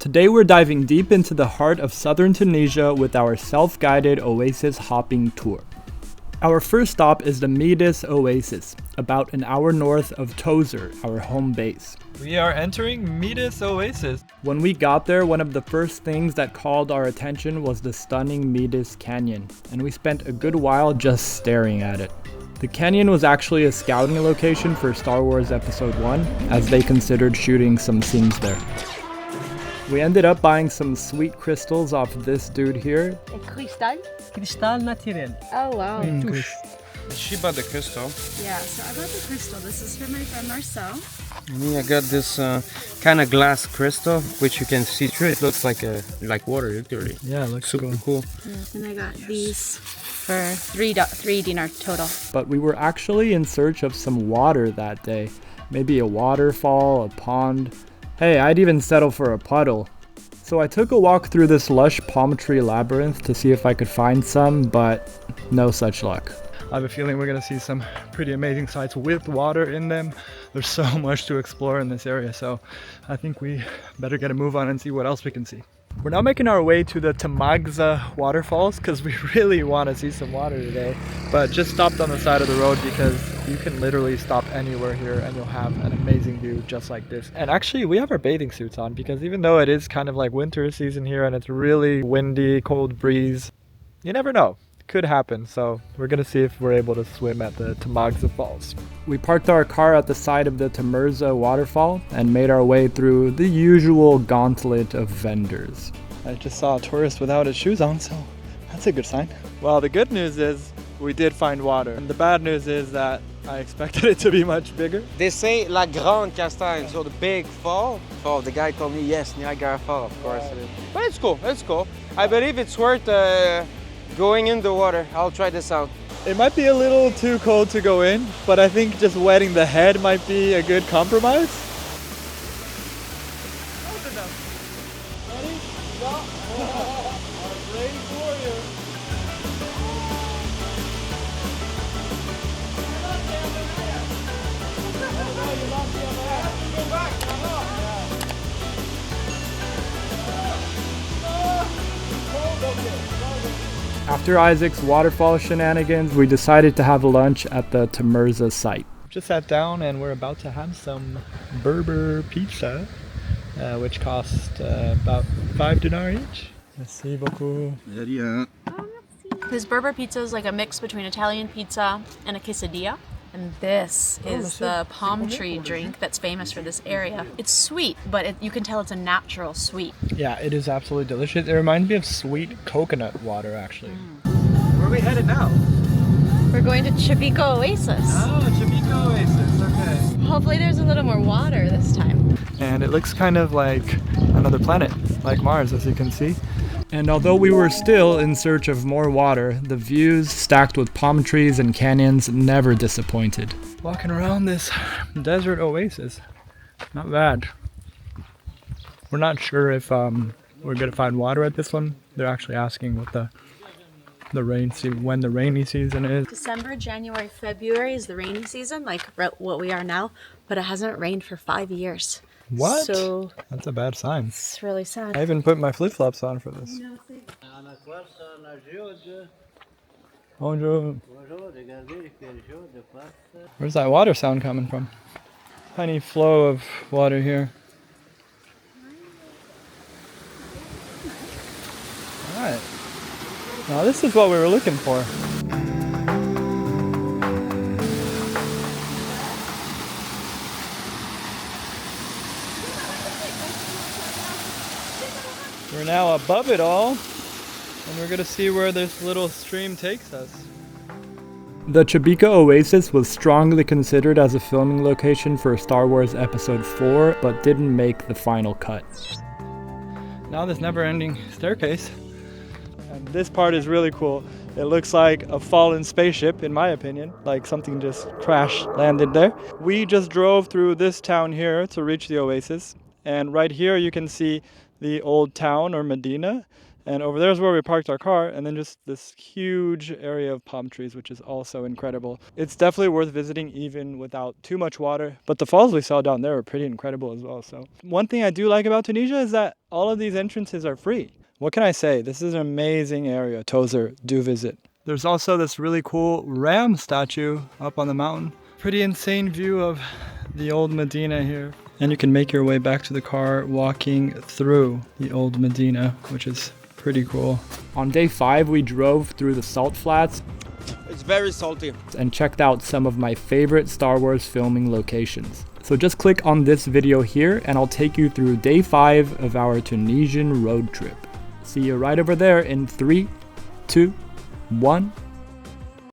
Today we're diving deep into the heart of southern Tunisia with our self-guided oasis hopping tour. Our first stop is the Midis Oasis, about an hour north of Tozeur, our home base. We are entering Midis Oasis. When we got there, one of the first things that called our attention was the stunning Midis Canyon, and we spent a good while just staring at it. The canyon was actually a scouting location for Star Wars Episode 1, as they considered shooting some scenes there. We ended up buying some sweet crystals off this dude here. Cristal naturel. Oh wow. She bought the crystal. Yeah, so I bought the crystal. This is for my friend Marcel. And I got this kind of glass crystal, which you can see through. It looks like water, literally. Yeah, it looks super cool. And I got these for three dinar total. But we were actually in search of some water that day. Maybe a waterfall, a pond. Hey, I'd even settle for a puddle. So I took a walk through this lush palm tree labyrinth to see if I could find some, but no such luck. I have a feeling we're gonna see some pretty amazing sights with water in them. There's so much to explore in this area, so I think we better get a move on and see what else we can see. We're now making our way to the Tamaga waterfalls because we really want to see some water today, but just stopped on the side of the road because you can literally stop anywhere here and you'll have an amazing view just like this. And actually we have our bathing suits on because even though it is kind of like winter season here and it's really windy, cold breeze, you never know. Could happen, so we're gonna see if we're able to swim at the Tamaga Falls. We parked our car at the side of the Tozeur waterfall and made our way through the usual gauntlet of vendors. I just saw a tourist without his shoes on, so that's a good sign. Well, the good news is we did find water, and the bad news is that I expected it to be much bigger. They say La Grande Castagne, so the big fall. Oh, the guy told me yes, Niagara Fall, of course. It is. But it's cool, it's cool. I believe it's worth going in the water. I'll try this out. It might be a little too cold to go in, but I think just wetting the head might be a good compromise. After Isaac's waterfall shenanigans, we decided to have lunch at the Tozeur site. Just sat down and we're about to have some Berber Pizza, which cost about 5 dinar each. Merci beaucoup. This Berber pizza is like a mix between Italian pizza and a quesadilla. And this is the palm tree drink that's famous for this area. It's sweet, but you can tell it's a natural sweet. Yeah, it is absolutely delicious. It reminds me of sweet coconut water, actually. Where are we headed now? We're going to Chaba Oasis. Oh, Chaba Oasis, okay. Hopefully there's a little more water this time. And it looks kind of like another planet, like Mars, as you can see. And although we were still in search of more water, the views stacked with palm trees and canyons never disappointed. Walking around this desert oasis, not bad. We're not sure if we're gonna find water at this one. They're actually asking what when the rainy season is. December, January, February is the rainy season, like what we are now, but it hasn't rained for 5 years. What? So that's a bad sign. it's really sad. I even put my flip-flops on for this. Bonjour. Where's that water sound coming from? Tiny flow of water here. Alright. Now this is what we were looking for. We're now above it all, and we're gonna see where this little stream takes us. The Chaba Oasis was strongly considered as a filming location for Star Wars Episode 4, but didn't make the final cut. Now this never-ending staircase. And this part is really cool. It looks like a fallen spaceship, in my opinion, like something just crash landed there. We just drove through this town here to reach the oasis, and right here you can see the old town or Medina, And over there is where we parked our car, and then just this huge area of palm trees, which is also incredible. It's definitely worth visiting even without too much water, but the falls we saw down there were pretty incredible as well. So one thing I do like about Tunisia is that all of these entrances are free. What can I say? This is an amazing area. Tozeur, do visit. There's also this really cool ram statue up on the mountain. Pretty insane view of the old Medina here. And you can make your way back to the car walking through the old Medina, which is pretty cool. On day 5, we drove through the salt flats. It's very salty. And checked out some of my favorite Star Wars filming locations. So just click on this video here and I'll take you through day 5 of our Tunisian road trip. See you right over there in 3, 2, 1.